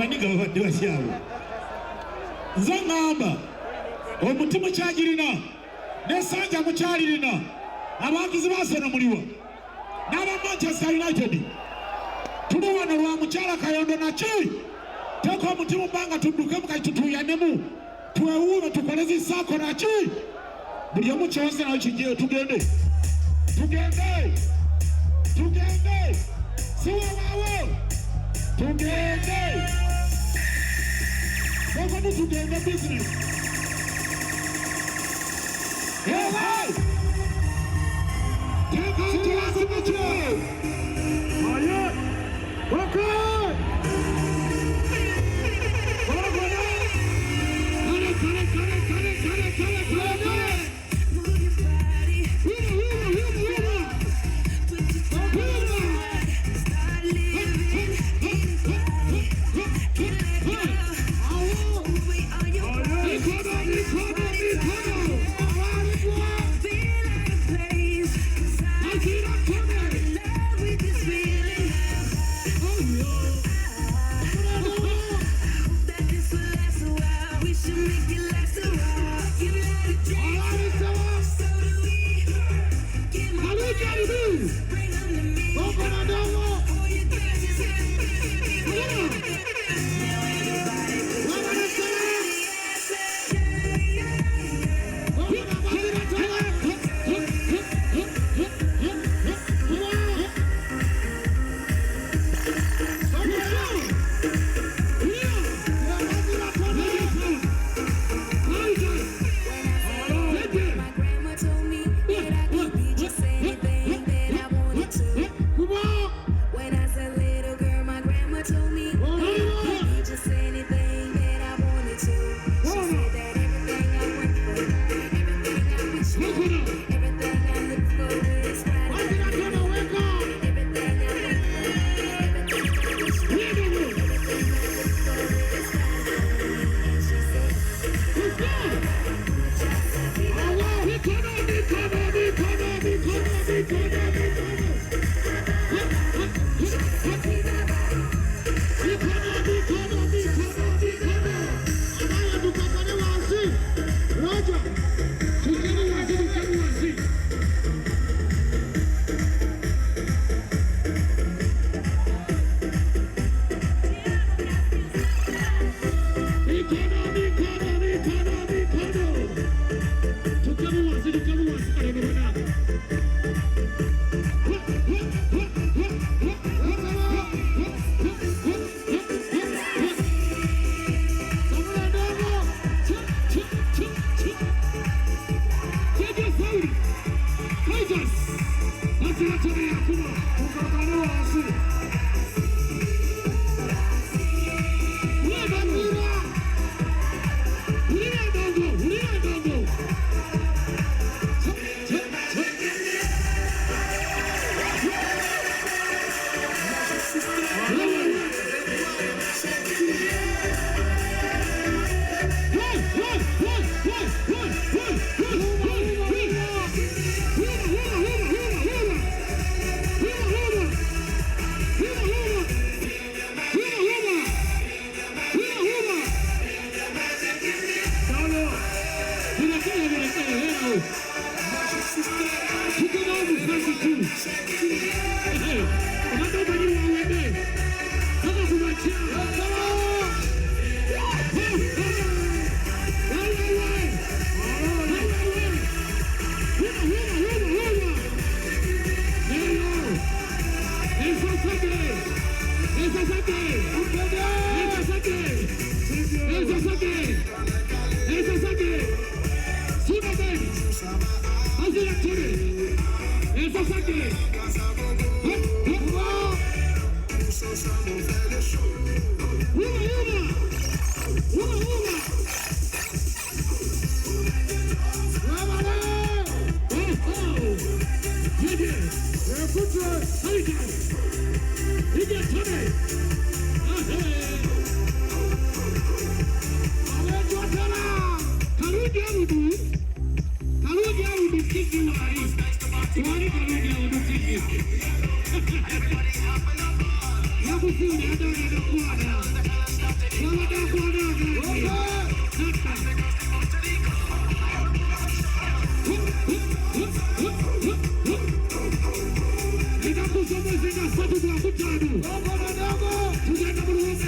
abaniga babadde basyawo nze ŋŋamba omutima kyagirina n'essanja mukyalirina abawagizi ba Arsenal muliwa n'aba Manchester United tuli wano lwa mukyala Kayondo naki teeka omutima bbanga tudduke mu kati tutuuyanemu twewuube tukole zisaako naki buli omu kyose nayo kijeyo tugende siwewaawo tugende kokoni tugende business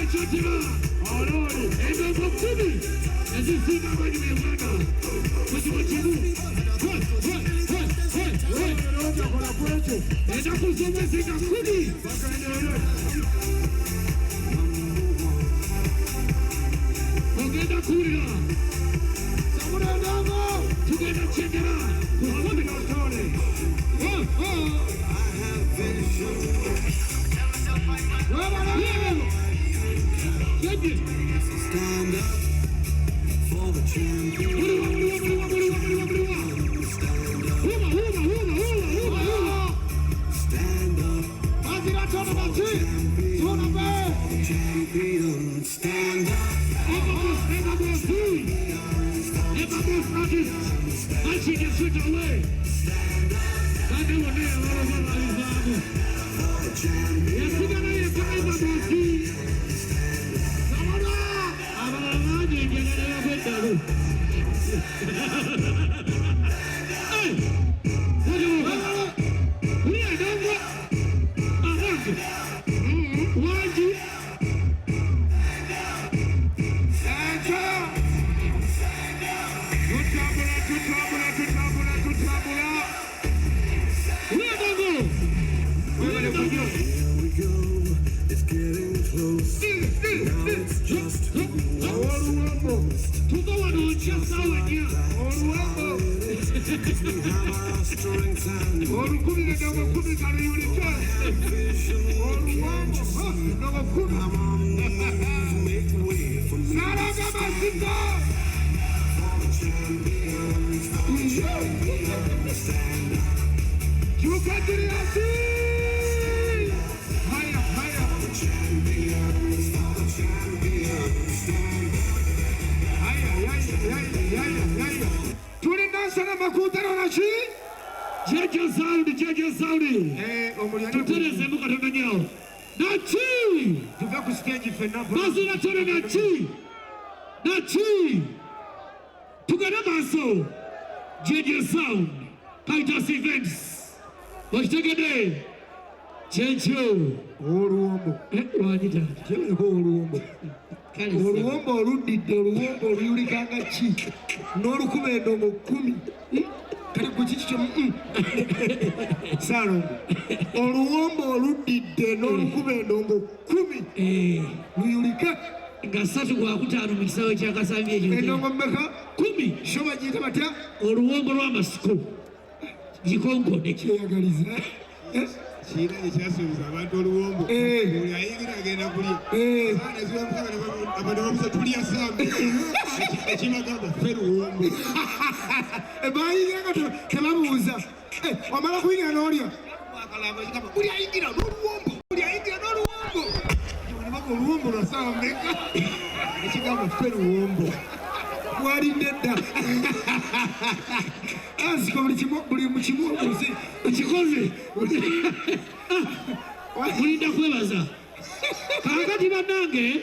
Chotira, Orori, Ego Bokumi, as you see now when you make Maka. What you do? And I put some message on Kudi. Together Kuria. Someone Dama. Together Chekara. Stand up for the champion. Stand up for the champion. Stand up. I see you switch away. Stand up. I know what they are. Yes, we got Jaja Saudi. Tuteleze muka tumenyao. Nachi. Tuve kustage fenapo. Basi natone Nachi. Nachi. Tugana maso. Jaja Sound. Kaitas Events. Washtegede. Chencho. Oruombo. Wajita. Chencho oruombo. Oruombo rudide oruombo yurikanga chi. Norukubendo mukumi. Kali kuchicho Saro Oruombo oludide n'olukubendo ngo 10 luyulika ngasatu kwa kutano mu kisawe kya Kasambi ekyo endongo mmeka 10 shoba jita batya oluwombo lw'amasiko gikonkone kyeyagaliza China ekyasuubiza abantu oluwombo buli ayingira agenda kulya sana zibamukaga abantu bamusa tulya sambi ekibagamba ffe luwombo bayingira tebabuuza wamala kuyingira n'olya buli ayingira n'oluwombo buli ayingira n'oluwombo oluwombo lwasawa mmeka ekigamba ffe luwombo bwalinde dda asiko buli mukimu ukikoze mulinda kwebaza kakati bannange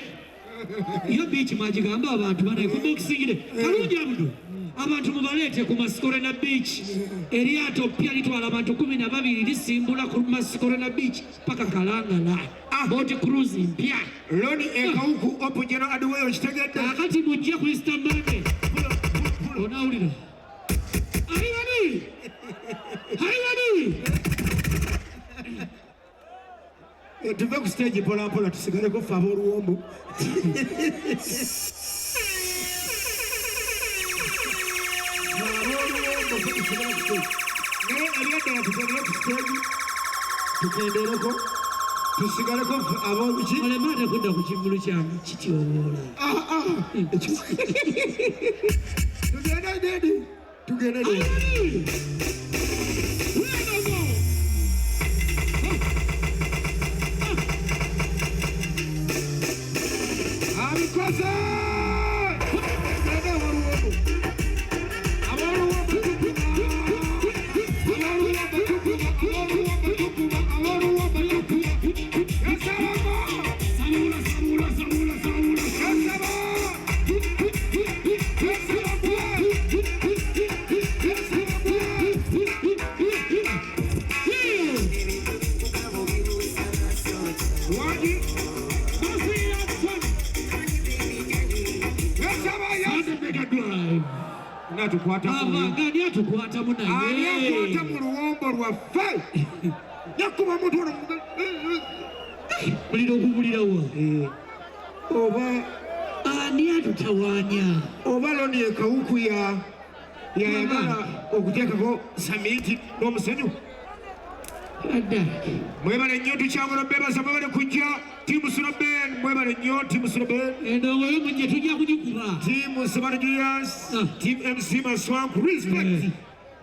iyo biiki magigamba abantu banaekubokisigire kalungi abudu abantu mubaleete ku Masikorena Beach eryato pya litwala abantu 12 lisimbula ku Masikorena Beach paka Kalangala boat cruise mpya loni ekawuku opujeno aduweyo kitegedde kakati mujja ku Easter Monday onawulira Hayani tuve ku stage pola pola tusigaleko ffe ab'oluwombo naye alyaddala tugendere ku stage tugendereko tusigaleko ab'oluki olemaate kudda ku kivulu kyange kityoboola tugende dedi tugende dedi What? Abagani atukwatamu naye. Ani akwata mu luwombo lwaffe. Yakuba omuntu ono muliro ogubulirawo. Oba ani atutawaanya. Oba Loni Kawuku yayagala okuteekako samiiti n'omusenyu. Mwebale nnyo tukyagala beebaza mwebale kujja tiimu Sulaben mwebale nnyo tiimu Sulaben. Endongo y'omunye tujja kugikuba. Tiimu Sabana Julius, tiimu MC Maswanku respect.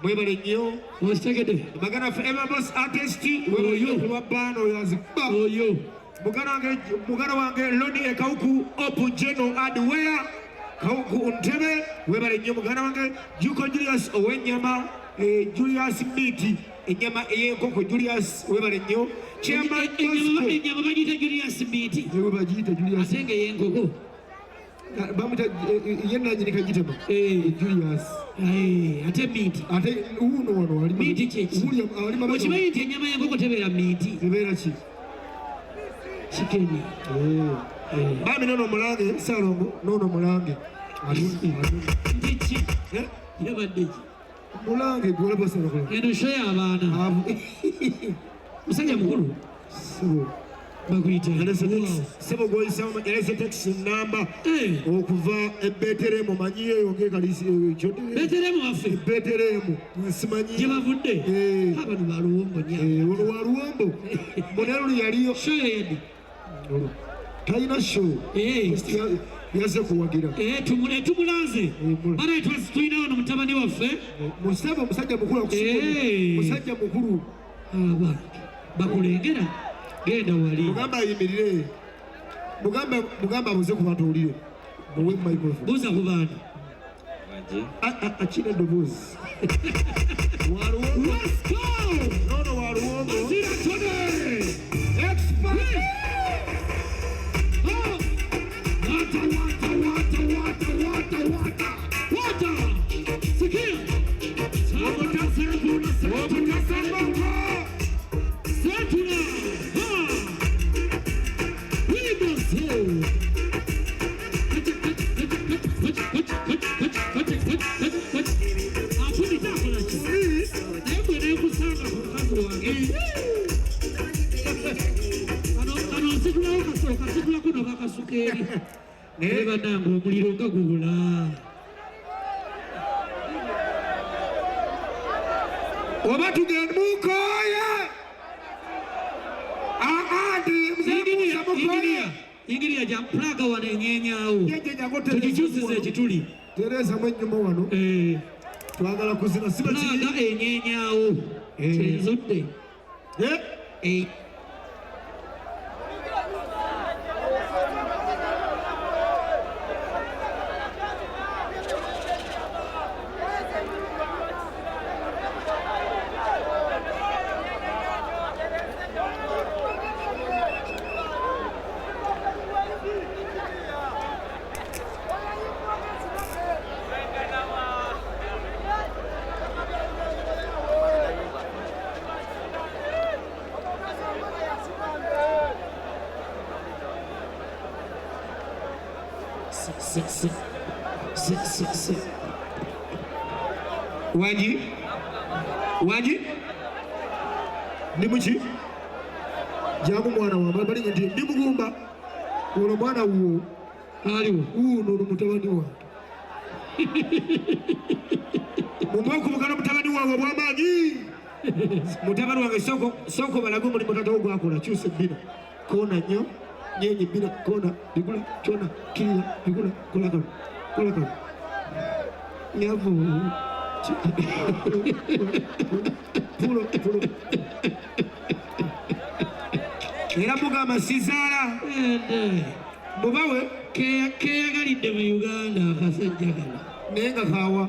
Mwebale nnyo. Okitegedde. Magana for Emma Boss artist mwebale nnyo kuba bano yazikuba. Oyo. Mugana wange Loni Kawuku Open General Adware Kawuku Ntebe webale nnyo mugana wange Juko Julius Owenyama Julius Miti enyama ey'enkoko Julius webale nnyo Chairman enyama bagiyita Julius Miti bagiyita Julius ate nga ey'enkoko bamuta yenanyini kagitema Julius ate Miti ate uno wano ali Miti kyeki okimanyi nti enyama y'enkoko tebeera Miti tebeera ki Chikeni. Bami nono mulange Salongo nono mulange. Ndichi. Yabadde. Mulange gole basala ko. Eno shoya abaana. Musajja mukulu. Sebo. Bakuyita. Sebo goyisa mu elese taxi number. Okuva ebeteremo manyiye yonge kalisi chote. Beteremo afe. Beteremo. Nsimanyi. Jebavudde. Abantu baluwombo nya. Waluwombo. Monero yaliyo. Shoya yedi. Taina show. Yaze kuwagira. Tumulanze. Bana twasitwina ono mutabani waffe. Musaba musajja mukulu okusukulu. Musajja mukulu. Bakulengera. Genda wali. Mugamba ayimirire. Mugamba abuze ku bantu olire. Muwe microphone. Buza ku bantu. Achina dobozi. Waluwombo. Let's go! Nono waluwombo. Azira today. Expert. Water! Sikia! Sabota Setuna! We must hold! Neba nango omuliro nga gubula. Oba tugenda mukoye. Ingiriya jamplaga wanenyenyawo. Tukikyusiza ekituli. Tereza mwennyuma wano. Twagala kuzina siba kiri. Plaga enyenyawo. Kyenzudde. Wanji ndi muki jamu mwana wa bali nti ndi mugumba uno mwana uwo aliwo uno mutabani wa mumwe kumukana mutabani wawe bwamaanyi mutabani wange soko balago muri mutata ogwo akola kyuse bina kona nnyo nyenye bina kona bigula chona kiriya bigula kola kano nyavu pulo era mugamba sizaala mubawe keyagalidde mu Uganda akasajja kano naye nga kawa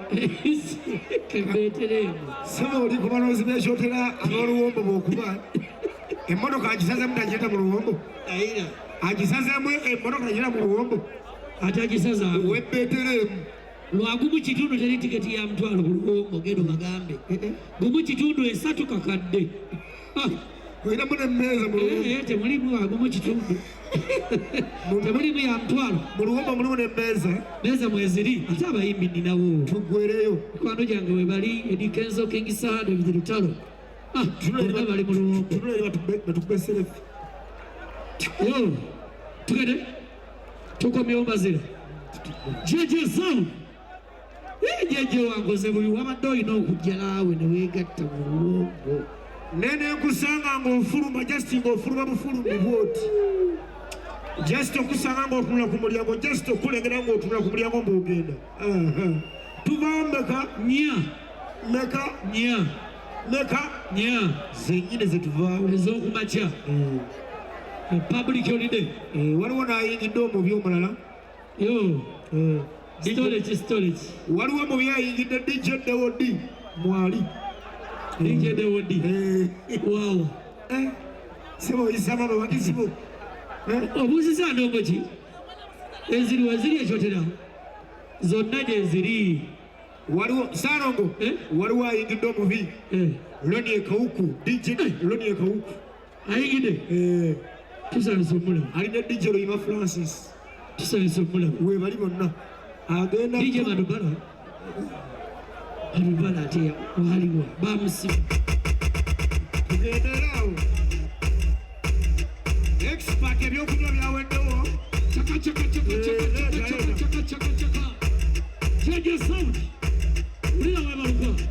kebeeteremu saba oli ku baloozi beekyotera ab'oluwombo bw'okuba emmotoka agisazeemu tagiyita mu luwombo agisazeemu emmotoka tagiyita mu luwombo ate agisazaamu webbeeteremu lwagumu kitundu teri tiketi ya mutwalo ku luwombo gendo bagambe gumu kitundu 3 kakadde Oyina mune mmeza mu Luwombo. Temulimu agumu kitundu. Temulimu ya mtwalo. Mu Luwombo mulimu n'emmeeza. Meza mweziri. Ate abayimbi ninawo. Tuggwereyo. Mikwano gyange we bali Eddie Kenzo Kingisa David Lutalo. Bonna bali mu Luwombo. Tunulire batukube selefu. Tugende. Tukomyewo mazira. Jeje Sound. Jeje wangoze buli wabadde olina okujja naawe ne weegatta mu Luwombo. Nene nkusanga ng'ofuluma just ng'ofuluma bufulumi bwoti. Just okusanga ng'otunula ku mulyango, just okulengera ng'otunula ku mulyango ng'ogenda. Tuvaawo mmeka? Nya. Meka? Nya. Meka? Nya. Zennyini ze tuvaawo. Ez'okumakya. Public holiday. Waliwo n'ayingidde omubi omulala. Storage. Waliwo omubi ayingidde DJ Dewodi mwali. DJ Dewodi. Wow. Sibo isama babakisibo. Obuuziza ndongo ki? Eziri waziri ekyotera. Zonna gye ziri. Waliwo Sarongo. Waliwo ayingidde omubi. Loni Ekawuku. DJ Loni Ekawuku. Ayingidde. Tusalisa omulamu. Alina DJ Loima Francis. Tusalisa omulamu. We bali bonna. Agenda DJ Madubala. Madubala ate waliwo. Bamusiba. Tugenderaawo. Expert ebyokunywa byaweddewo. Chaka. Jeje Sound. Ulira webaluka.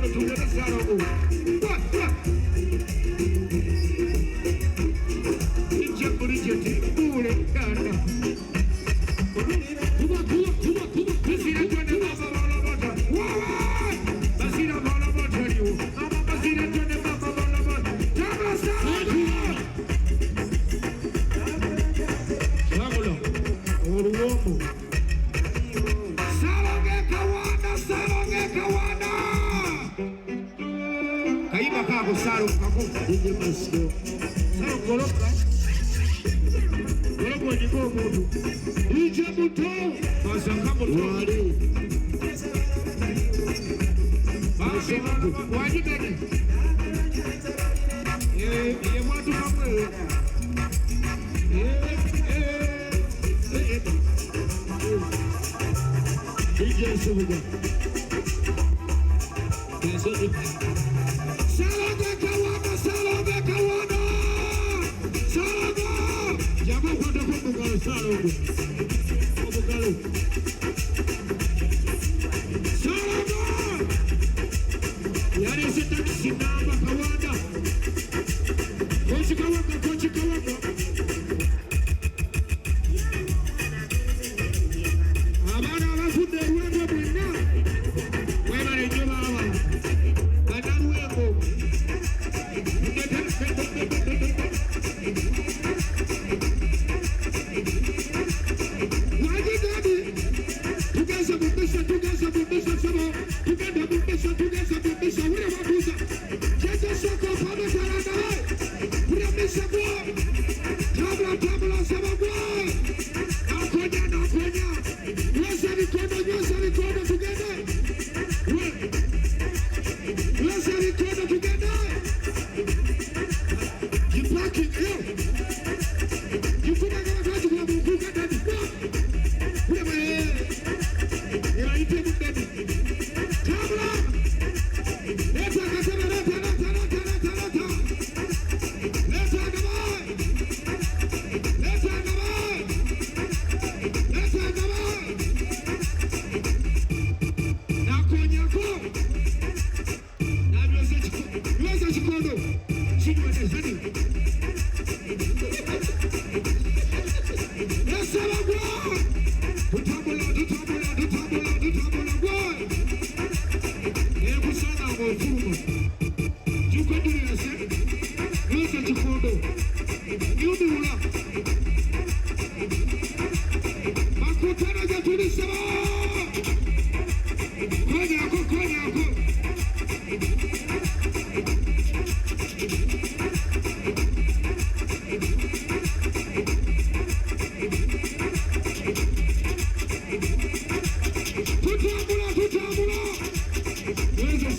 mikono tugende Salomo. Ije Bridget bure kana. Kuba. Basira twende baba bala bata. Basira bala bata liwo. Mama basira twende baba bala bata. Tabla Salomo. Salomo. Oruomo. Salonge kawana. Kaiba kako Salomo kakufa. Ije masio. Salomo goloka. Goloka ni kwa mutu. Ije mutu. Masaka mutu. Wajibeni. Ye watu kamwe. DJ Subuga. Salonge kawana. Salongo. Jamaa kwenda kwa Salongo. Salongo. Yari sitaki sinama kawana. Kochi kawana. Abana abafunde uwego mwina. Wema rejo baba. Kanaru wego. Wajidadi. Tugeza bubisha sabo. Tugenda bubisha. Ure wabuza. Jeje soko pame karanda we. Ure misha kwa. Tabla sabo kwa. Nakonya. Nyosha mikono tugende. Nyosha mikono tugende. Jipaki yo. Jipuna kama kaji kwa mkuka ndani. Ure mae. Ila ipe mundani. Tabla. Leta kasema leta. Nakonyako. Nyosha chikondo. Chini wete zani. Lesa wagwa. Tutabula gwa. Ebu sana wafuma. Jukaduri yase. Nyosha chikondo. Nyubi ula. Makutana jatulisaba. Konyako. Tutabula. Nweze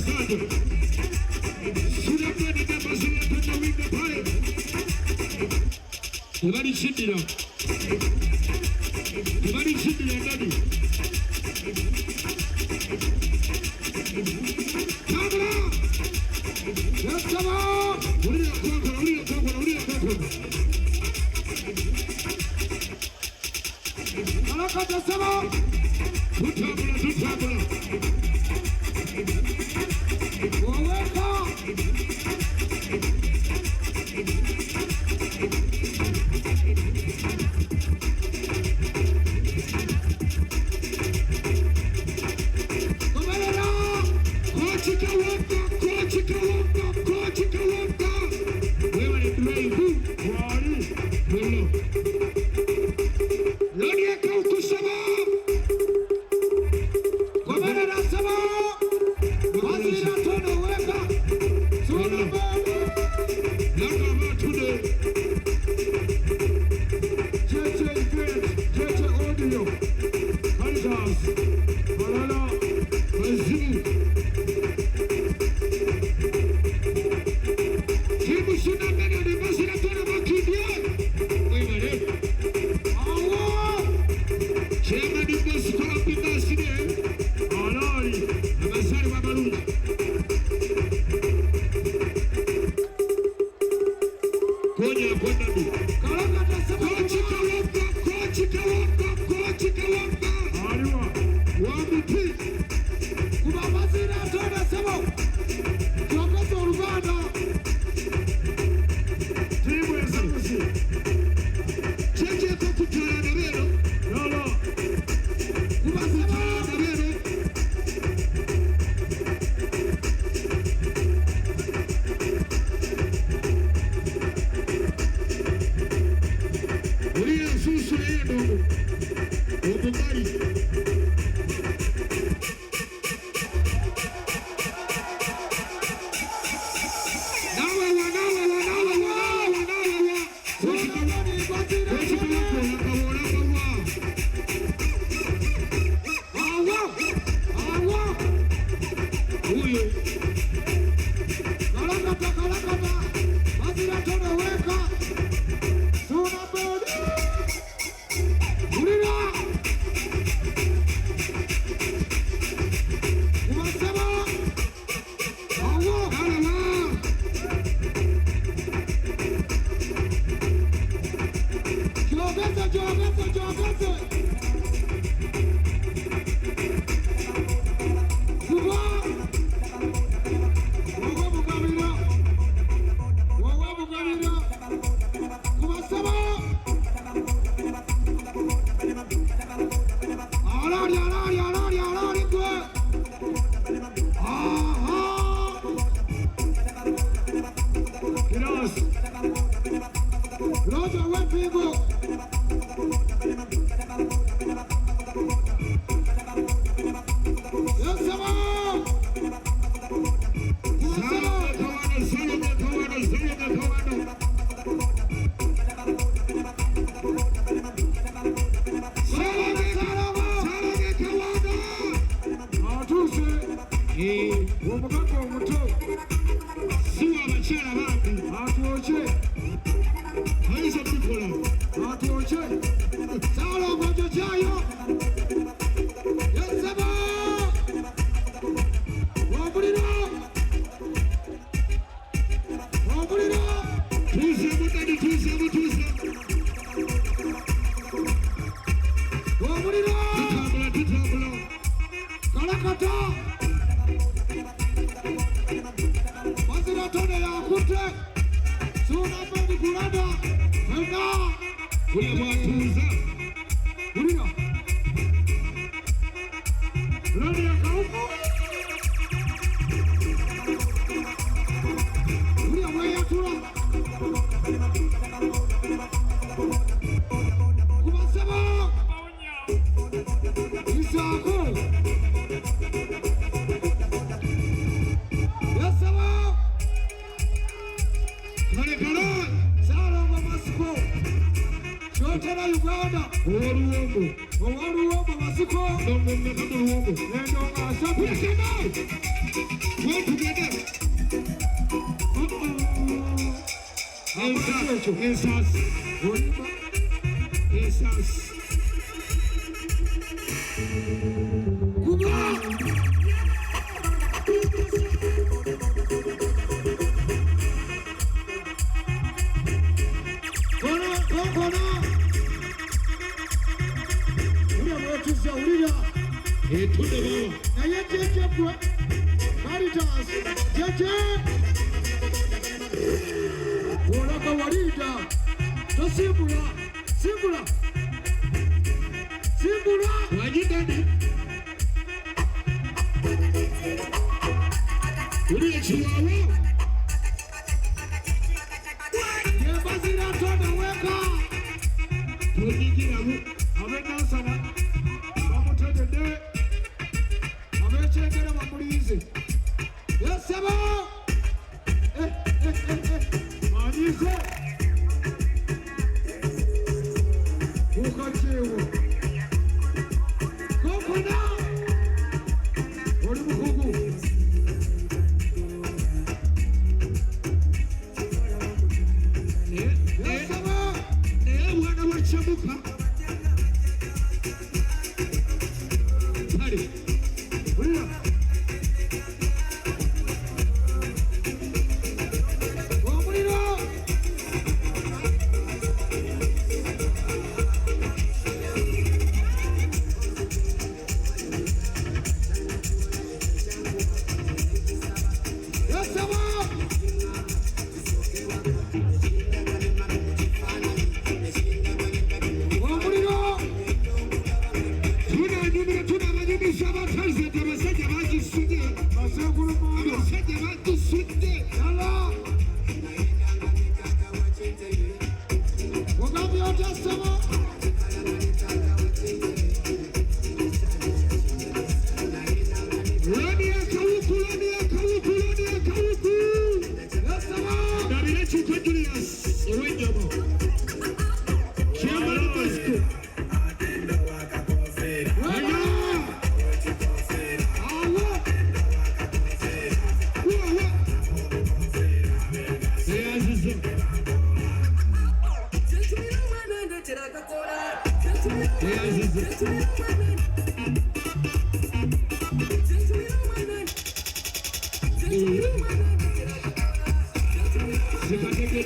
sada. Suda kwenda kama zile kwenda winga pale. Tebali shindira ndani. Tabla. Yataba. Uri koko. Alakata saba. Tutabula. Waweka. Komalera. Kochi kawaka. Wewe ni brave. Wari. Wewe. Lodi ya kauku saba. Komalera saba. Basira tono weka. Sono babu. Laka matude. Cheche audio. Kansas. Malala. Brazil. Kibu suna mena ni basira tono makidia. Wewe Yes,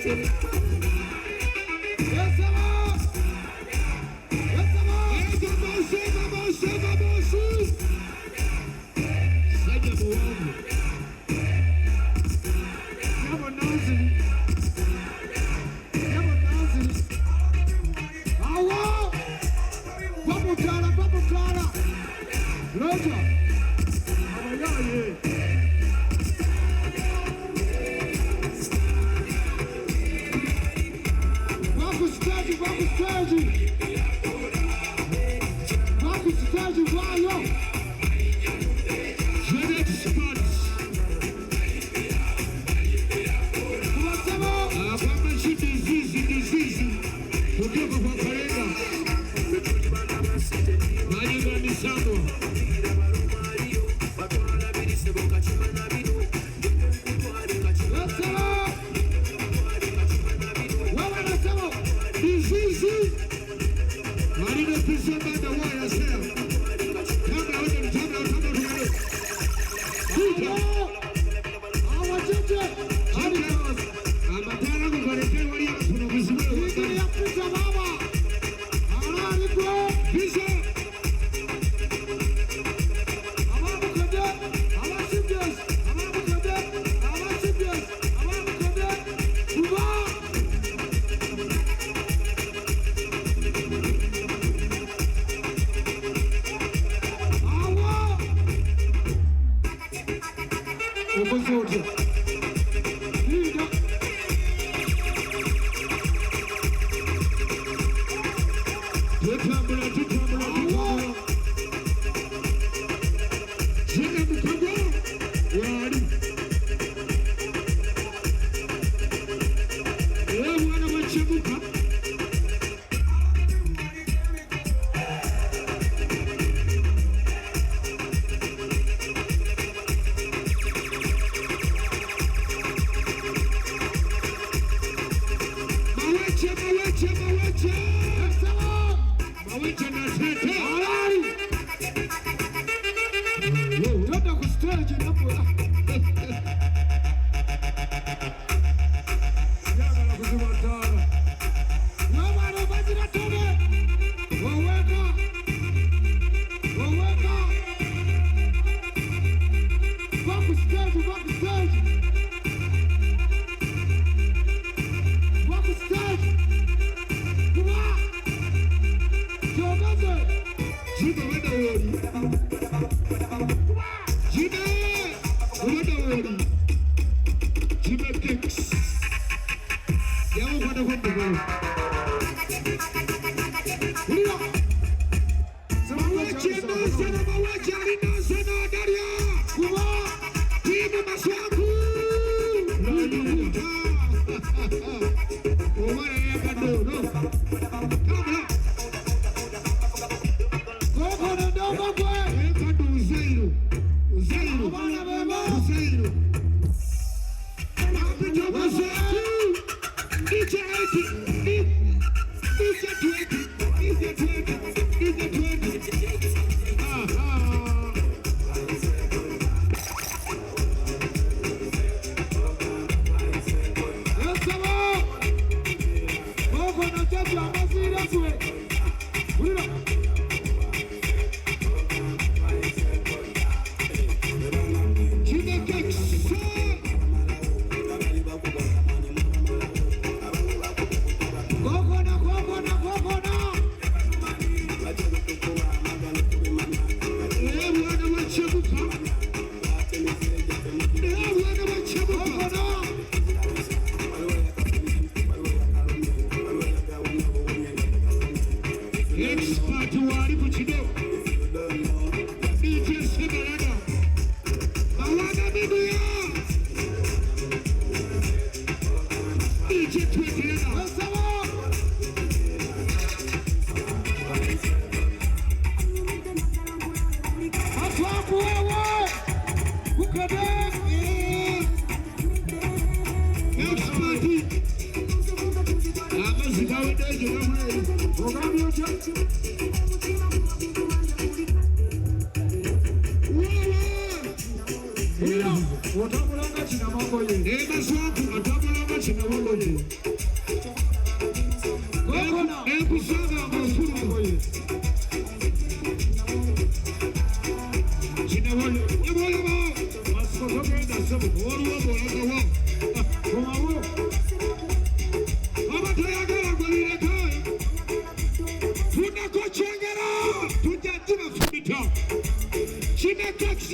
sir.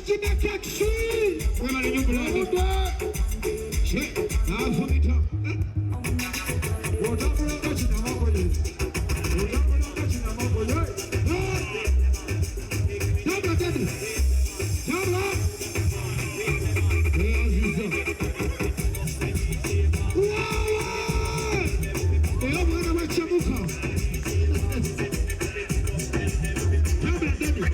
Kimekeki. Wewe ni nyumba ya muda. Che, afumita. Wotambula kachi na mambo ye. Wotambula kachi na mambo ye. Tabla tena. Tabla. Aziza. Wow! Leo mwana wachamuka. Tabla tena.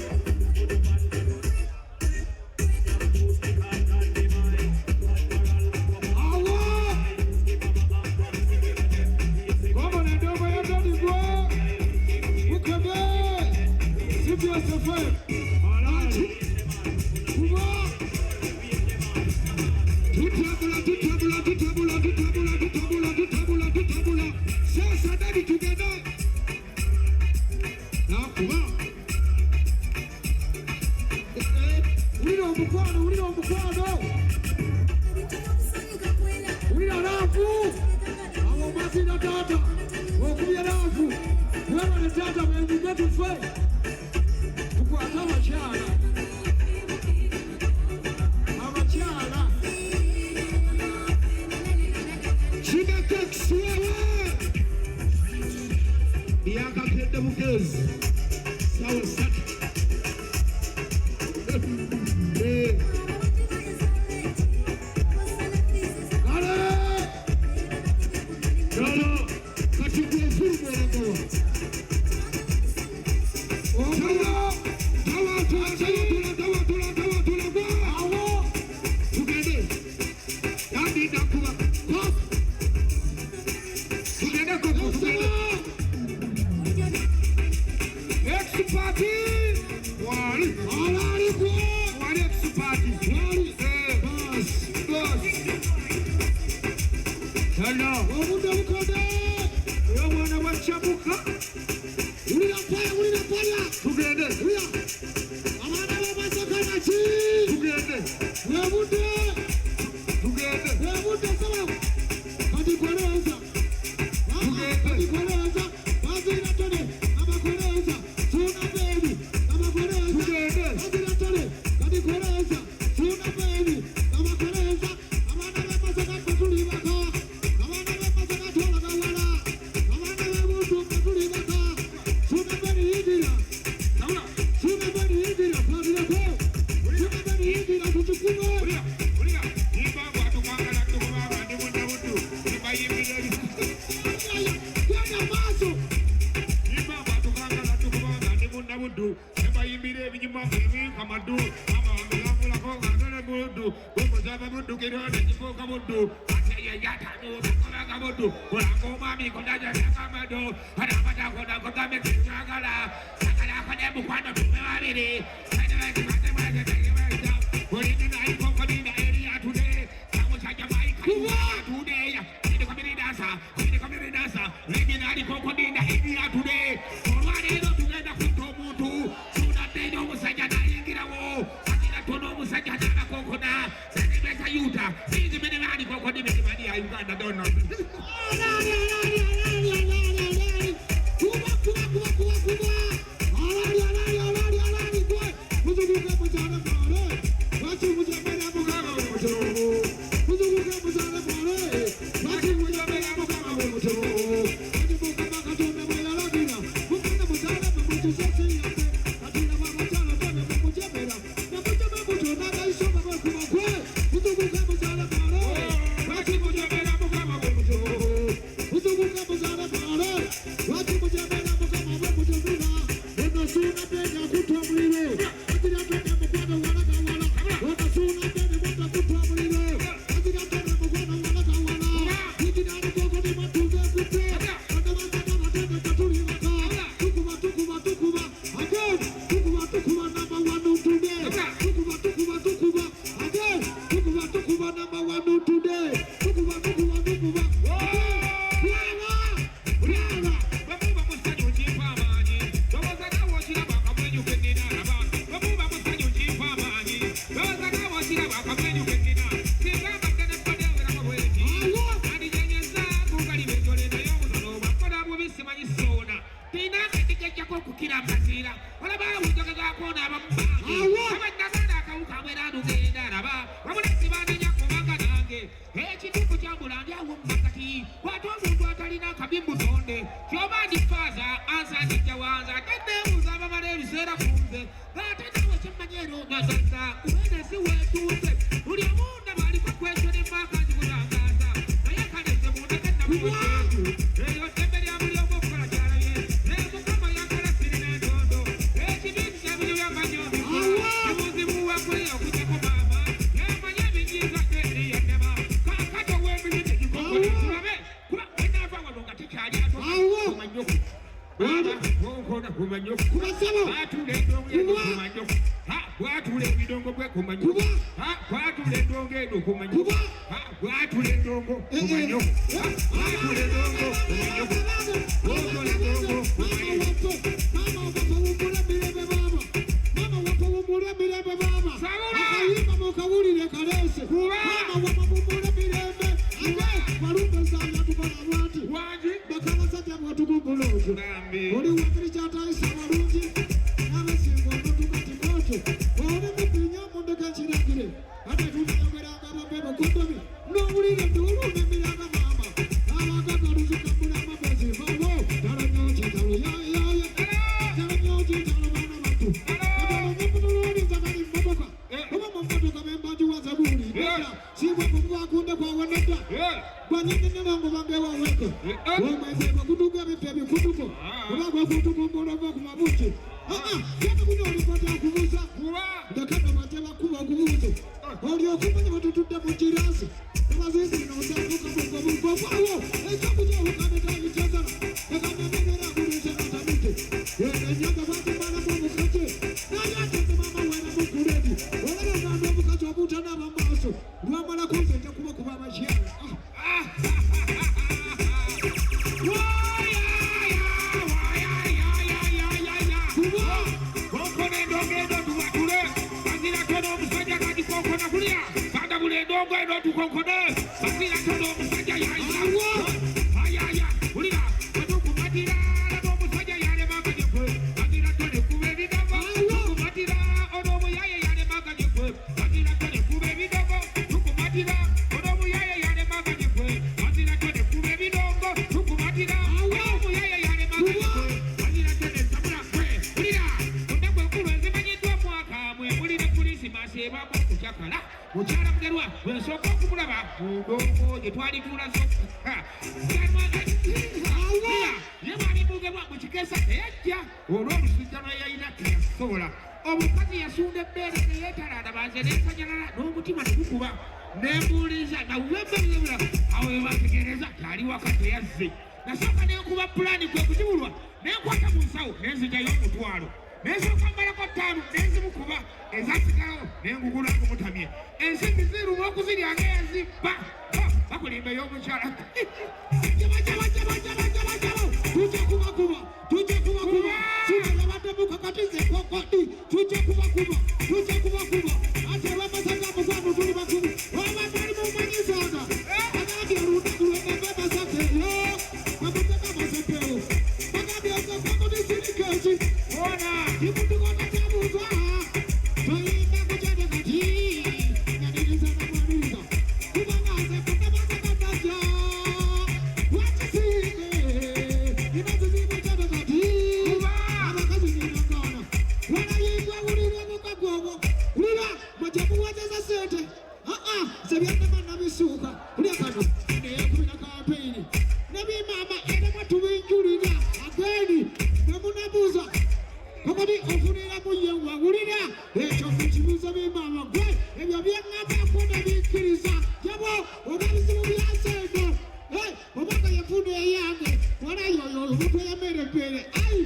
ukamwera nugenda raba wabulesi banenya kubanga nange ekituufu kyambulambya awo mumakati kwata omuntu atalina kabimbu tonde kyoba ndifaza ansandijja wanza ate neebuuza abamala ebiseera kunze ng'ate nawe kyemmanyero nazaza kubene si weetuuze buli omunda baliko kwesoni maaka ndikutangaza naye kaleze mundeke namuweetu eyo ddembe lya buli omu okukola kyalabye naye mukama yakala sirina ntondo ekibinti kya buli byamanyombi kibuzibu wakuli okujjako maama yamanye ebinyiza eriyendema kakati ow'emibiti gikokole tulabe kuba wenaava wano nga tekyali atomanyoku okona kumanyoko batula endongo eno kumanyoko bwatula ebidongo gwe kumanyoko bwatula endongo eno kumanyoko bwatula endongo kumanyoko bwatula endongo kumanyoko bwatula endongo kumanyoko mama wakawumbula mirembe baba mama wakawumbula mirembe baba akayimba mukawulire kalese mama wakamumbula mirembe ate balumbe zanya tukona bwati wanji bakala satya mwatukumbula ojo oli wakiri kyatayisa balungi abasinga omutukati koto oli mupinya mundeka kiragire ate tunayogeranga ababebe kodomi n'owulire ntiwulumba emiranga mama abagagaluzikambula amagezi babo talanyokitalo yayaye talanyokitalo baana batu abalomukutululiza bali mmotoka oba mummotoka bembajiwaza buli sibwa kubakunde kwawanedda gwanyenenelongo bangewaweke wemwezebwa kutuka bife bikutuko oba gwakutukumbula ova ku mabuti yata kuno olikota kubuza ndekano mateba kuba okubuzo oli okumanya batutudde mu kirasi abazizino osabukabukabukabawo ekyokujahukameta ebitezana ekamamegera kuluse natamite enyaga bakumalako omukati nayatete mama wena mukuledi olabaganda omukati obutanaba maaso lwamalako nze njakuba kuba abakyala Ndongo eno tukokone basira tono musajja yayisawo ayaya ulira batukumatira labo musajja yale maganyekwe basira tone kube bidogo tukumatira ono muyaye yale maganyekwe basira tone kube bidogo tukumatira ono muyaye yale maganyekwe basira tone kube bidogo tukumatira ono muyaye yale maganyekwe basira tone sabula kwe ulira ndegwe kulo nzimanyiddwa mwaka mwe mulire polisi maseba kukyakala mukyala mugerwa bwensooka okumulaba mundongo gye twali tulazo ye mwali mugerwa mukikesa teyajja olw'omusujja lweyayina teyasobola omukazi yasunda ebbeere neyeetalanda banze nesanyalala n'omutima negukuba nembuuliza nawembebula awo webategereza kyali waka teyazze nasooka nenkuba pulaani kwe kukibulwa nenkwata mu nsawo nenzigyayo omutwalo nesooka mbalako 5 nenzimukuba ezasigalawo nengugula ngumutamye ensimbi ziruma okuzirya ngenzibba bakulimba ey'omukyala tujja kubakuba siyalabaddemuka kati zekokoti tujja kubakuba ate bamasaga mukwano tuli bakubi obadali mumanyisaga agambye oludagulwebebasakeo bakuteka masepeo bagambye okokonisirikeki ona imutukona kyabuza toyinda kukyade kati nyandirizana mwaniriza kubanga nze kutabakakataja wakisinde inazizibukyade kati abakazi ninagana wanayinza wulire mukagwogo ulira majamuwazeza sente zebyannema nabisuuka ulya kano neyekubira kampeyini nebimama enema tubinjulira ageni nemunabuza kakati ofunira muyewa wulira ekyo mukibuza bimama gwe ebyo byeŋŋambako nebikkiriza jabo oba bizibu byasente obanga yefuna eyange walayoyo omuntu eyamerepeere ai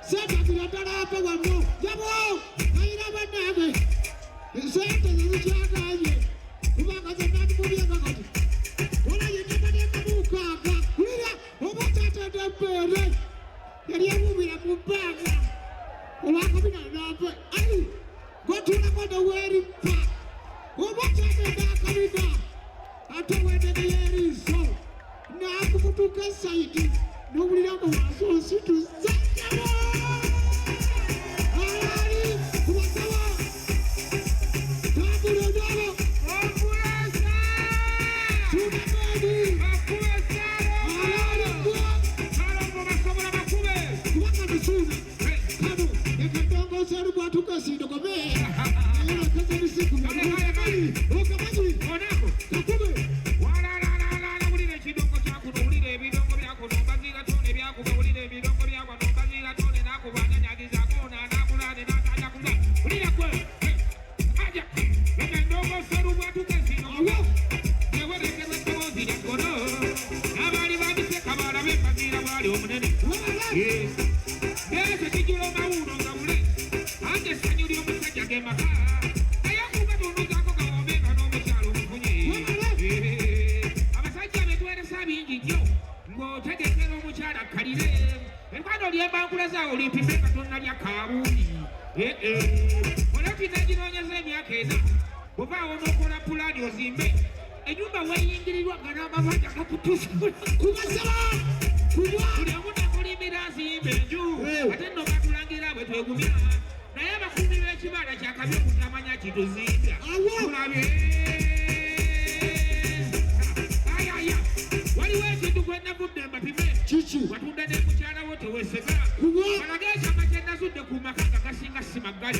setagira ddala ape wano jabo ayina bannange sente zezikyaganye kubanga zenandimubyenga kati walayenekadengamukaaga wulira oba tatende mpeere yali ebubira mu bbanga olwakabina nampe ai gwatulako newerimpa oba tatende akabina ate wendegeye eriiso nakumutuka esaidi nowuliramu wansi onsituzajjabo alali kubasawa Yesu kijula mauno ngabule ande sanyuli omusajja gemaka ayakuba tunuzako gawomeka n'omukyalo omufunye abasajja betweresa bingi nnyo ng'otegekera omukyala kalire enkwano lyembankula zaawo limpime katonda lya kaabuuli olwekita ginoonyeza emyaka ena bw'ovaawo n'okola pulaani ozimbe ennyumba weeyingirirwa nga n'amabanja gakutusa kubasaba buli omu nakulimira azimba enju ate nno batulangira bwe twegumya naye abakuumi b'ekibala kyakabi okutamanya kituzimbya tulabe ayaya waliwo ekintu gwe navudde mbapime watunda ne mukyala wo teweseka balage ekyama kye nazudde ku maka nga gasinga simaggali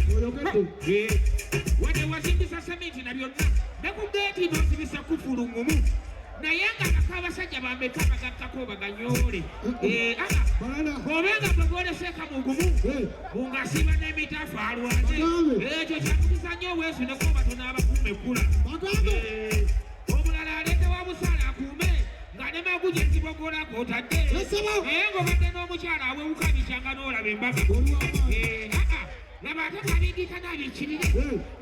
wadde wazimbisa seminti na byonna ne ku geeti n'ozibisa kufulu ngumu naye nga kakabasajja bambeka bagattako baganyoole obenga bwegoleseka mugumu ngasiba n'emitafaalwaze ekyo kyakutiza nnyo weesuneko batono abakuuma ekkula omulala aleete wa busaala akuume nga ne maguja ezibogolako otadde naye ng'obadde n'omukyala awewuka bikyanga n'olaba embaga laba ate kabingika n'abyekirire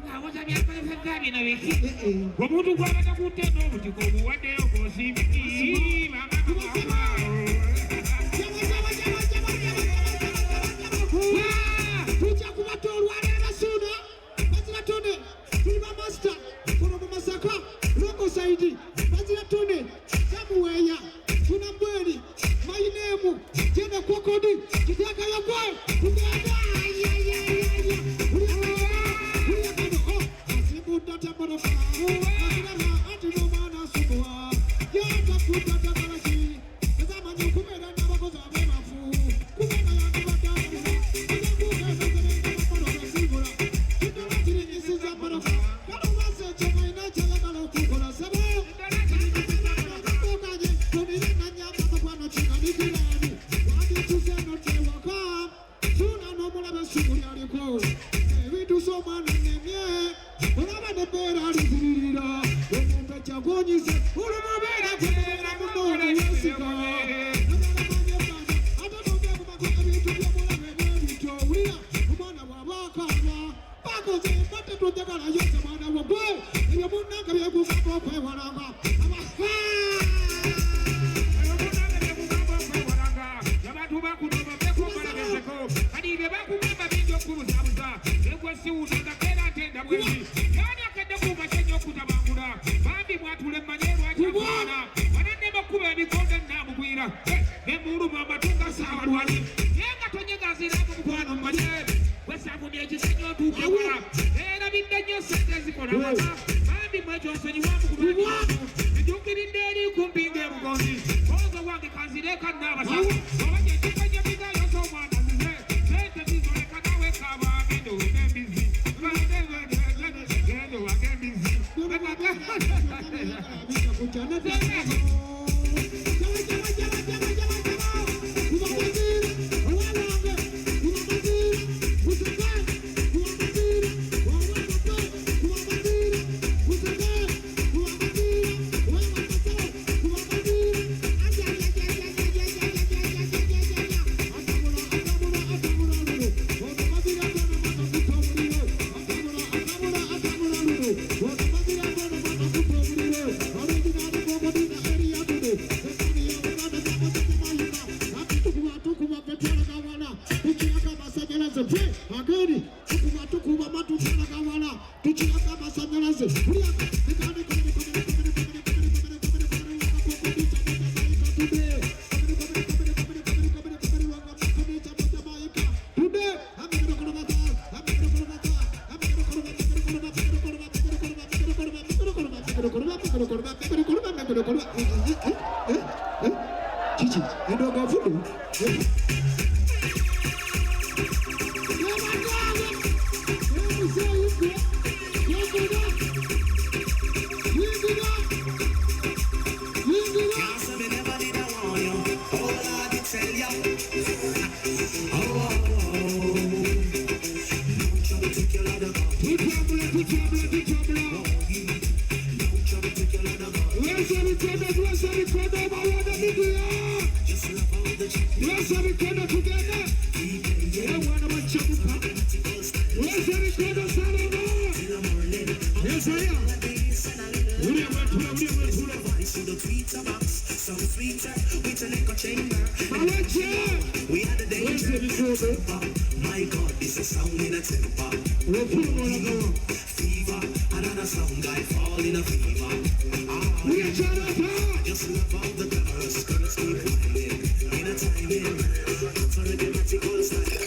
ng'awoza byakolesezza bino biki omuntu gw'abatakutte n'obutiko obuwaddeyo ng'osimbiki tujja kubata olwaleero basuuna bazibatone tuli bamasita kono mu masaka longosaidi bazibatone samuweya tuna mbweri mayineemu jenda kwokodi kitakayogwe kugenda Yes, I'm We had a day. My God, this is sound in a temper. Fever, another sound guy fall in a fever. Just love all the girls, girls keep whining in a timing for a grammatical style.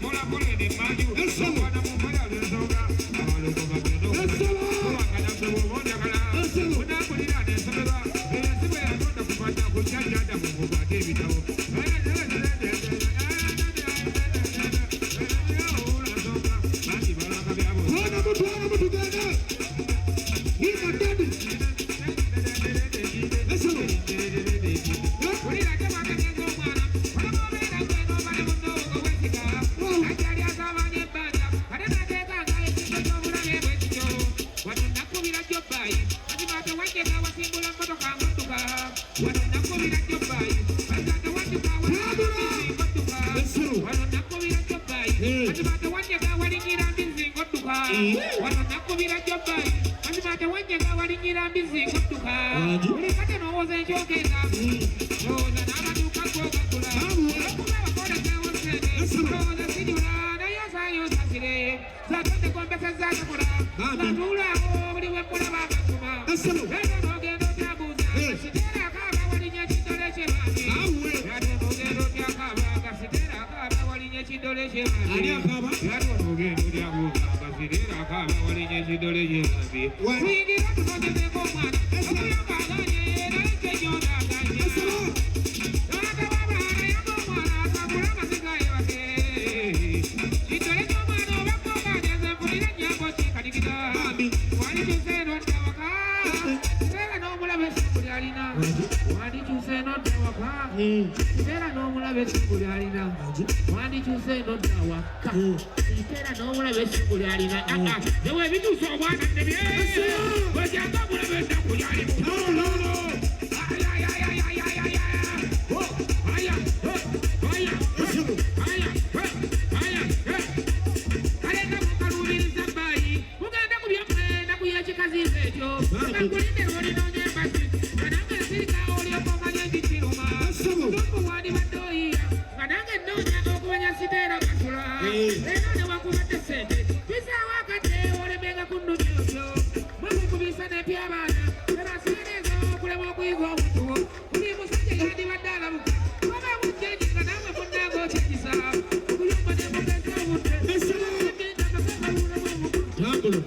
Mola jobbayi mazima tewajjeka wasimbula mmotoka ngodduka wano nakubira jobbayi mazima tewajjeka ngodduka wano nakubira jobbayi mazima tewajjeka walinnyira mbizzi ngodduka wano nakubira jobbayi mazima tewajjeka walinnyira mbizzi ngodduka buli kate n'owooza enkyogeza ndowooza n'amaduuka g'ogagula okuba abakola zawonsene ndowooza sijula naye osayosasire zatonde gombeseza takola zatuulaawo buli wemmulaba agasuma era n'ogenda otyabuuza sitera akaaba walinya ekidole kyebandi ate n'ogenda otyakaaba nga sitera akaaba walinya ekidole kyebandi ate n'ogenda otyabuuza nga sitera akaaba walinya ekidole kyebandi tuyingira tunogezeko omwana omuyamba aganye naye ekyenyonda aganye akababala yamba omwana akagula amasiga yebake kidole ky'omwana obakogandeze mpulira nyambo kikanikira walikyuse n'oddawaka era n'omulaba essubu lyalina wandikyuse n'oddawaka era n'omulaba essubu lyalina wandikyuse n'oddawaka era n'omulaba essubu lyalina newe ebituusa obwana nnebye wejanga mulaba ennaku lyalimu nakulinde olinonya embasi kanange nsirika olyokomanya ndikiruma nokuwandi baddoyiya nga nange nnoonya okumanya siteera kasula era newakubadde sente bisaawo akadde olemenga ku nnunyobyo mwekukubisa nepyabaana ebasireeza okulema okuyiga omuntu buli musajja yandibadde alabuka oba mujjenyi nga nawe munnange okyekisa okuyomba nemugeza obudde egenda akasakalulamu omukulu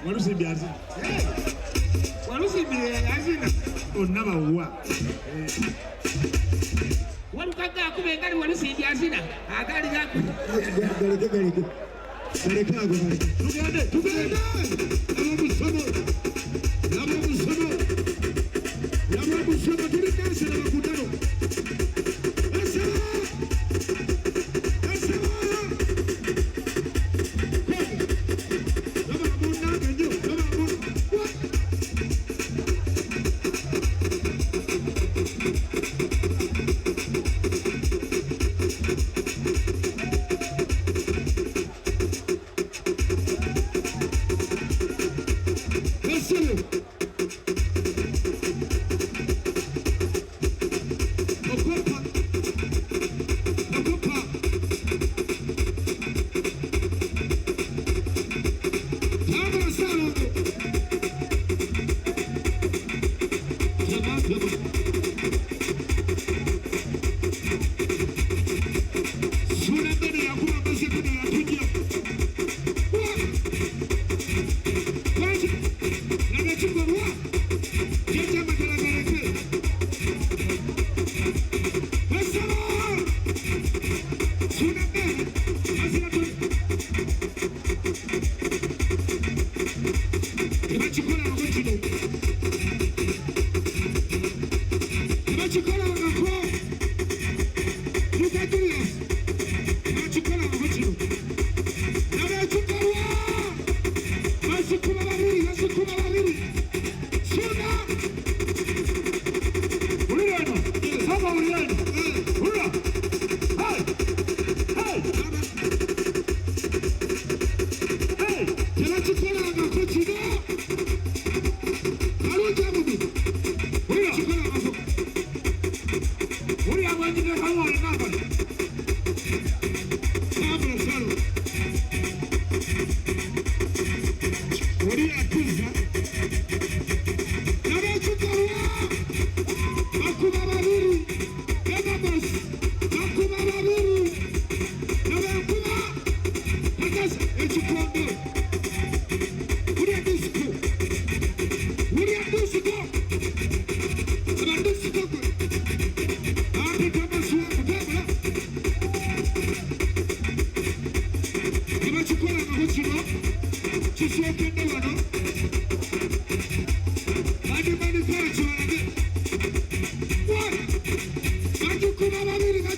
walusimbi azina walusimbi azina onnabawuwa walukaga akuba engali walusimbi azina agali gaku tugende abamusomo tulikansira bakudano Chikondo. William Dusko. William Dusko. Aba Dusko. Happy Thomas Wabula. Aba Chikola Mahosino. Chisokende wano. Badi kwa chwalage. What? Majukuma babiri kwa.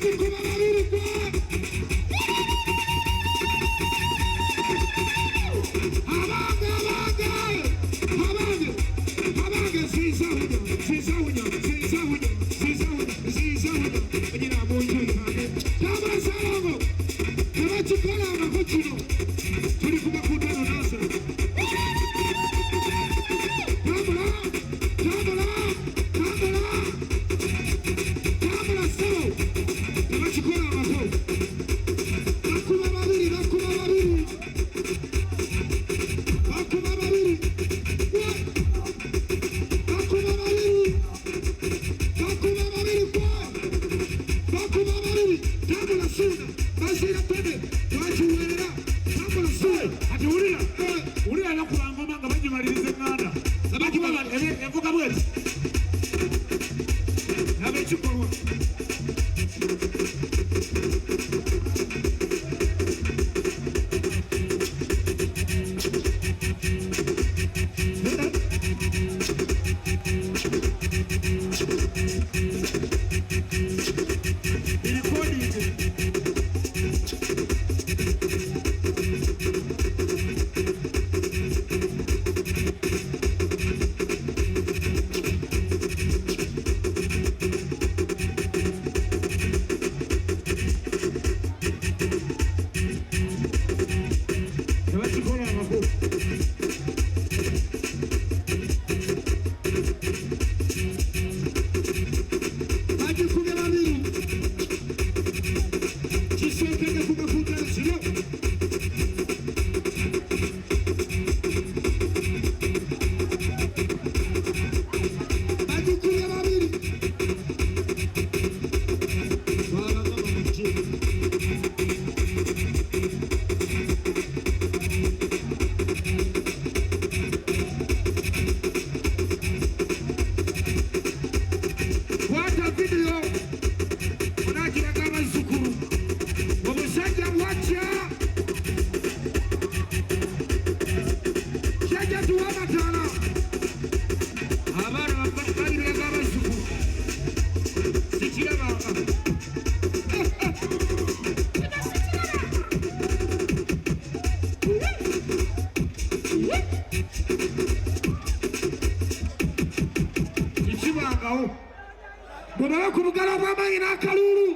Bwana kumugala bwamanyi n'akalulu.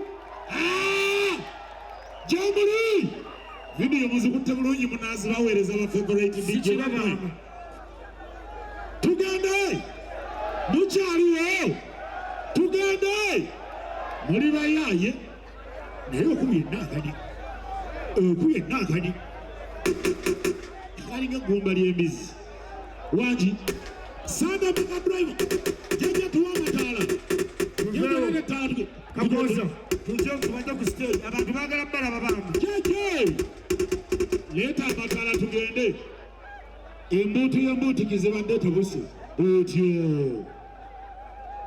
Jamuli. Video muzikutte bulungi munaazi baweereza ba favorite DJ bamwe. Tugende. Mukyaliwo. Tugende. Muli bayaaye. Naye okubye nakadi. Okubye nakadi. Kalinga gomba ly'embizi. Wangi. Sanda mega driver. Jeje tuwa mataala. Jeje taala. Kapoza. Tujja kubajja ku stage. Abantu baagala bbala babantu. Jeje. Leta mataala tugende. Embuuti kizibadde tebuse. Otyo.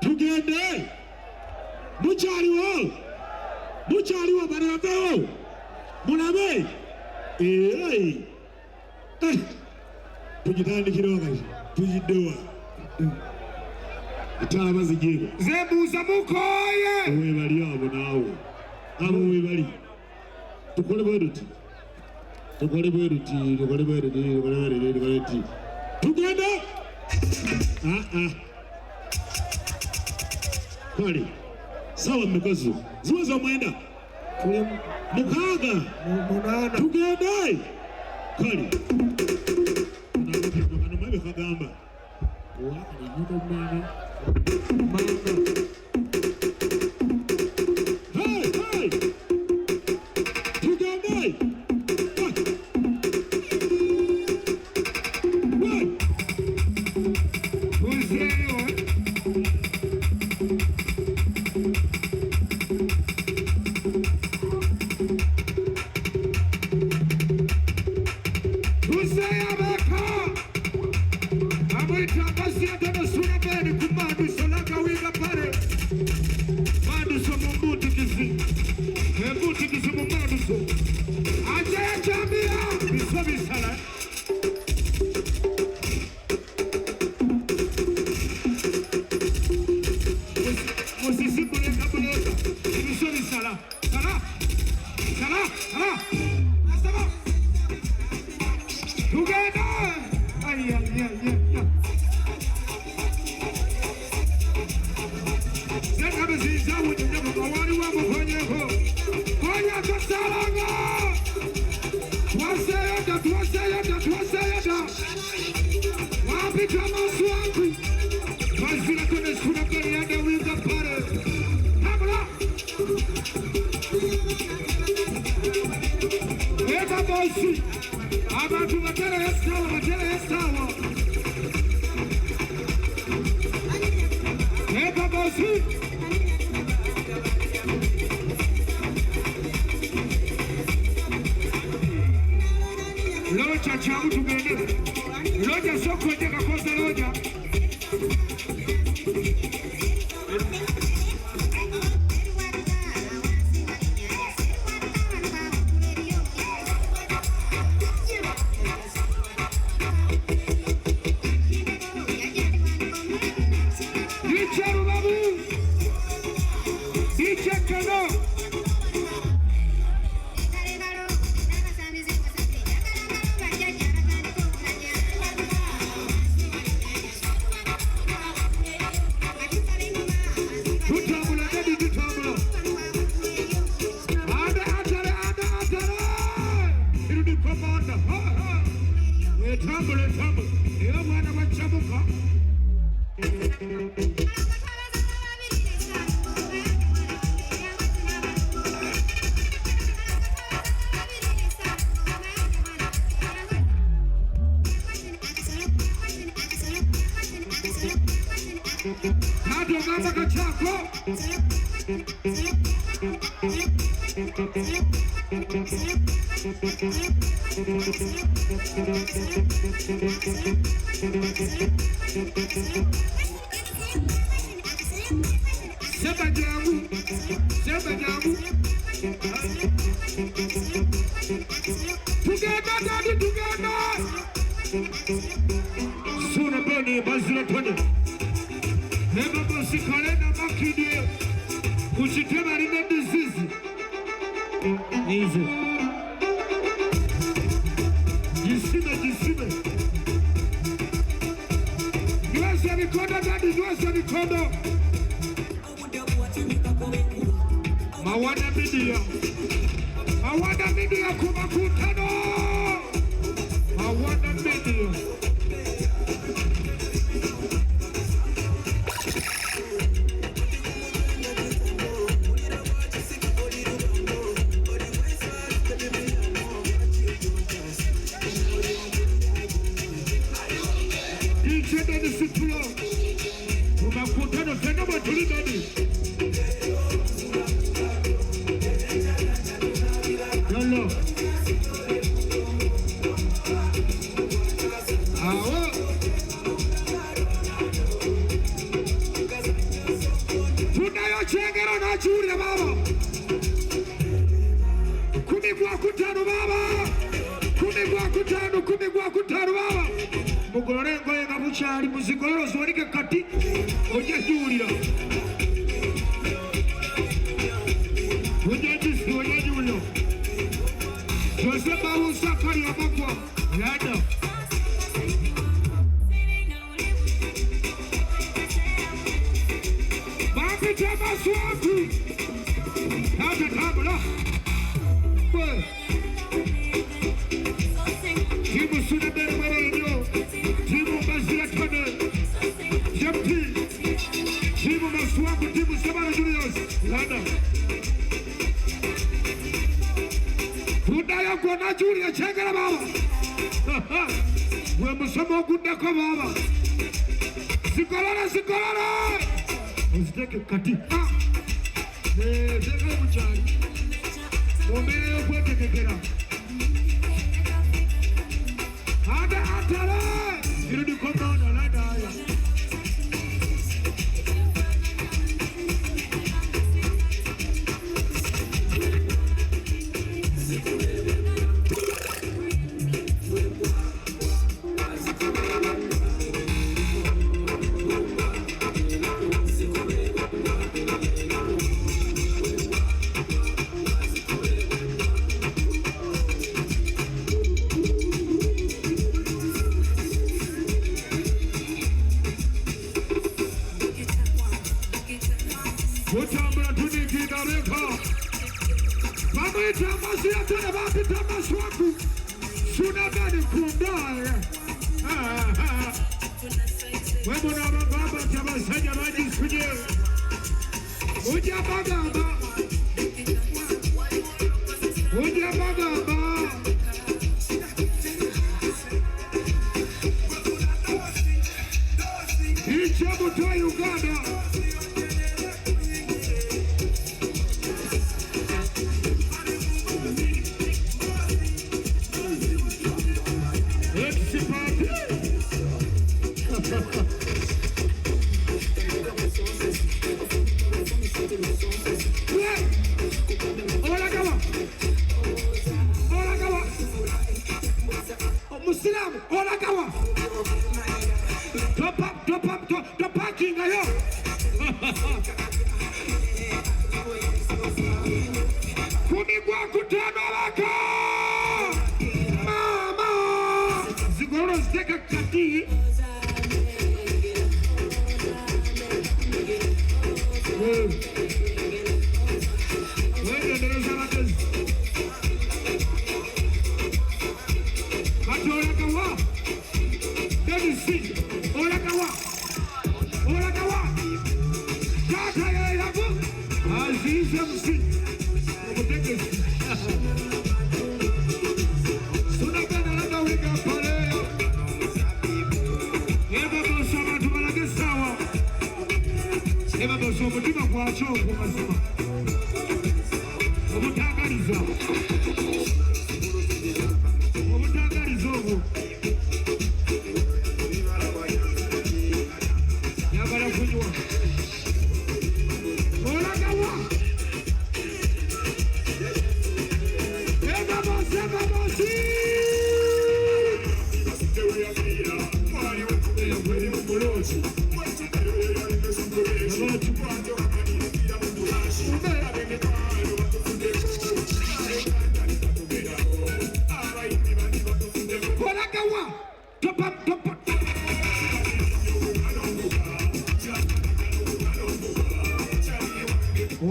Tugende. Mukyaliwo banabewo. Mulabe. Tugitandikirawo kati. Tugiddewa. Etaala bazigyeko. Zebuuza mukooye. Weebali abo naawe. Abo weebali. Tukole bwe tuti. Tugende. Kale. Sawa mmekozi. Ziwezo mwenda. Mukaaga. Munana. Tugende. Kale. Mwabe kagamba. Wakali yuko mwana. Mwana. Hey. Tugende. Vitambazia tono sura beni kumadu solanga wiga pare. Madu so mumbuti kisi. Mumbuti kisi mumadu so. Ajaya Jambia. Bisobi sala. Musisi buleka buleka. Bisobi sala. Sala. Sala. Sala. Asaba. Together. Ay. Abantu batera estawa. Eba bosi. Loja cha mtu mwingine. Loja soko ndeka kosa loja. Sura bani bazira tone. Never bosi kalenda makidi. Kuchitema rinde disease. Easy. Jisime. Yuasa mikono dadi, yuasa mikono. Mawada media kumakutano. Mawada media. Kumakutano tena matulidani. Yolo. Awo. Tunayo chengero na churi ya baba. Kumigwa kutano baba. Kumigwa kutano baba. Mugorengo yenga buchari muzigoro zwanike kati oje julira oje julo Joseph Awusa kali abakwa yada Bapi chama swaku hata tabla we Timu sunabere marenyo Timu bazira kane Jepti Timu maswaku Timu Sabara Julius Lada Kuda ya kwa Julia chengera baba We musamo kuda kwa baba Sikolala Uziteke kati Zeka mchari Momele kwete kekera Ada atala Irudi komanda lada tuje ujja bagamba Ichabuto Uganda Muslim, Olagawa. Top parking ayo. Kunigwa kutana laka. Mama. Zigoro zeka kati. Wewe ndio unazama omutima gwakyo ogw'amazima obutangaliza obwo yagala kunywa olagawa ebabosi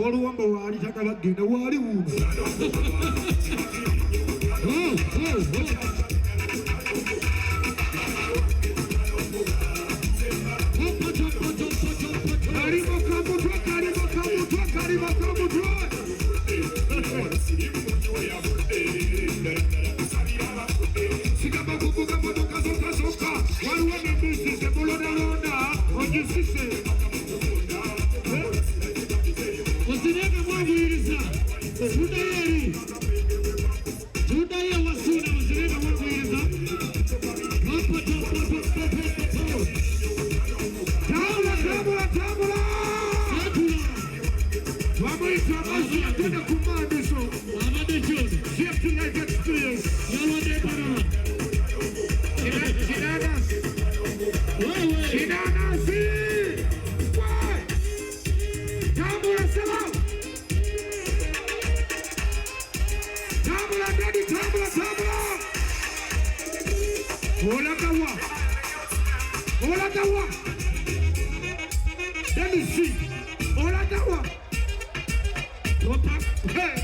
oluwombo waali tagala genda waali wuuno Olagawa. Let me see. Olagawa. Hey.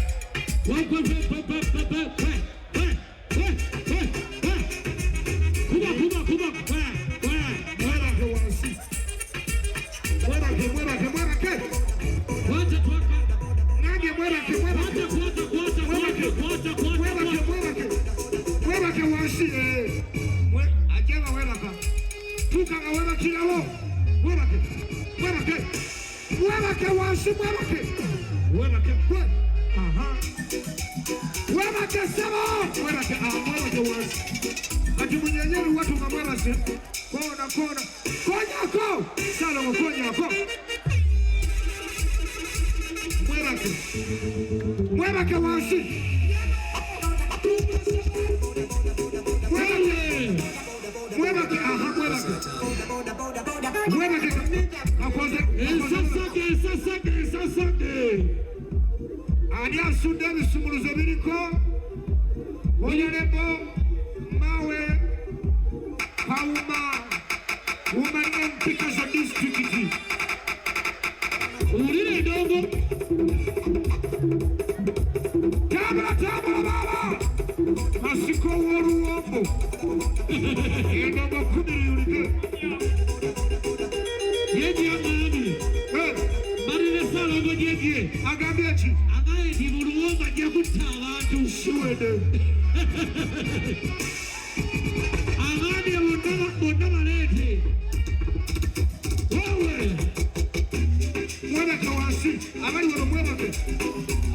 Ani asude bisumuluzo biriko Oyerebo Mawe Kauma Woman Picasso district Ulire dogo Tabla baba Masiko woru wopo Edogo kudiri ulike Yeji amani agambye agambye ki agaye nti mu Luwombo ajja kutta abantu siwede agambye bonna baleete wewe mwebake wansi abali wano mwebake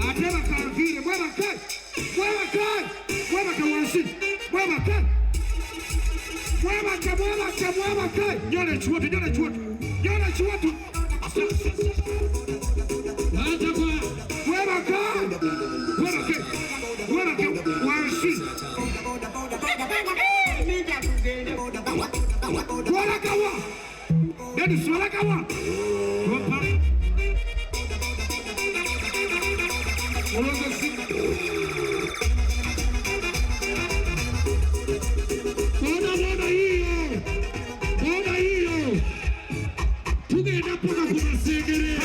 ate bakanviire mwebake wansi mwebake nyola ekiwoto batakwa mwebake wansi walakawa Dennis walakawa boda hiyo tugenda mpaka ku Masengere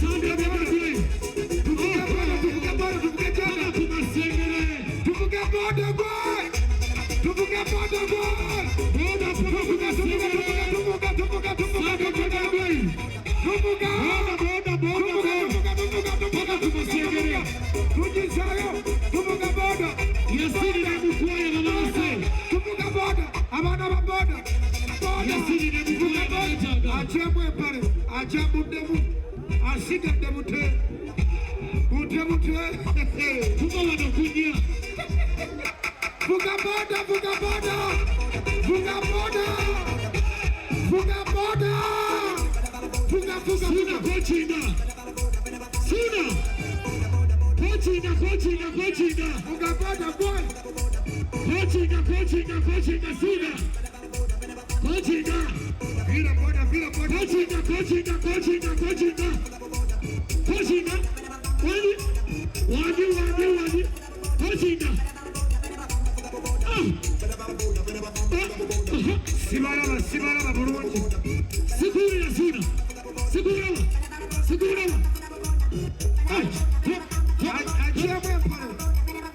Sande Bebagwe tuvuge ku Masengere tuvuge boda Yasini na Mukwaya babase tuvuge boda abana ba boda Yasini na Mukwaya babataga achemwe pale achabuddemu asigadde mute tuba wano kunya vuga boda Suna kochinga vuga boda boy kochinga Suna kochinga vira boda kochinga wadi kochinga sibalaba bulungi Sigura Suna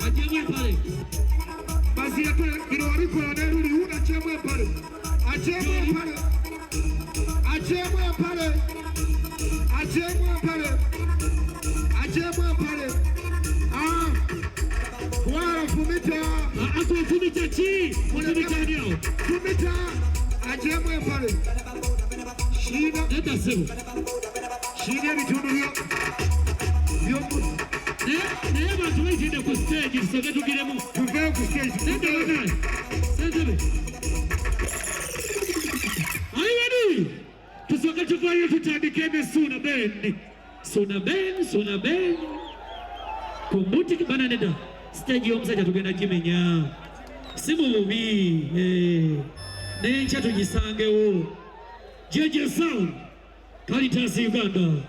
achemwe pale bazirate bino wabikola neruli una achemwe pale wala fumita fumita chi fumita nyao fumita achemwe pale shida nenda sebo shida bitundu byo naye abantu bayitidde ku stage tusoke tugiremu tuveyo ku stage nenda wanaye sentebe are you ready tusoke tuvayo tutandike ne Suna Ben kumbuti kibana neda stage y'omusajja tugenda kimenya si mu bubi n'enkya tugisangewo JJ Sound Caritas Uganda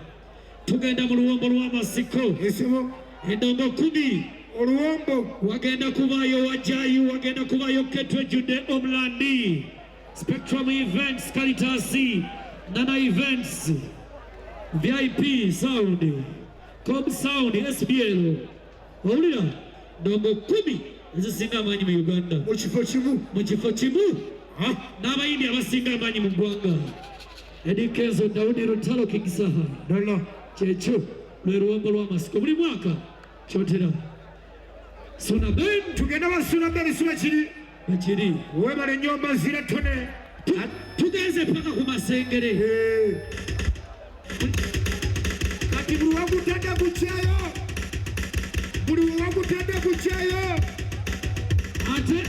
tugenda mu Luwombo lw'Amasiko esibo endongo 10 Oluwombo wagenda kubayo Wajayi wagenda kubayo Ketwe Jude Omlandi Spectrum Events Caritas Nana Events VIP Sound Cobb Sound SBL owulira ndongo 10 ezisinga amaanyi mu Uganda mu kifo kimu n'abayindi abasinga amaanyi mu ggwanga Eddie Kenzo Daudi Rutalo Kigisaha dala kyekyo lwe Luwombo lw'Amasiko buli mwaka kyotera Suna Ben tugenda basula mbere suba kiri ekiri webale ennyomba zira tone tugenze paka ku Masengere kati buli wagutadde gukyayo ate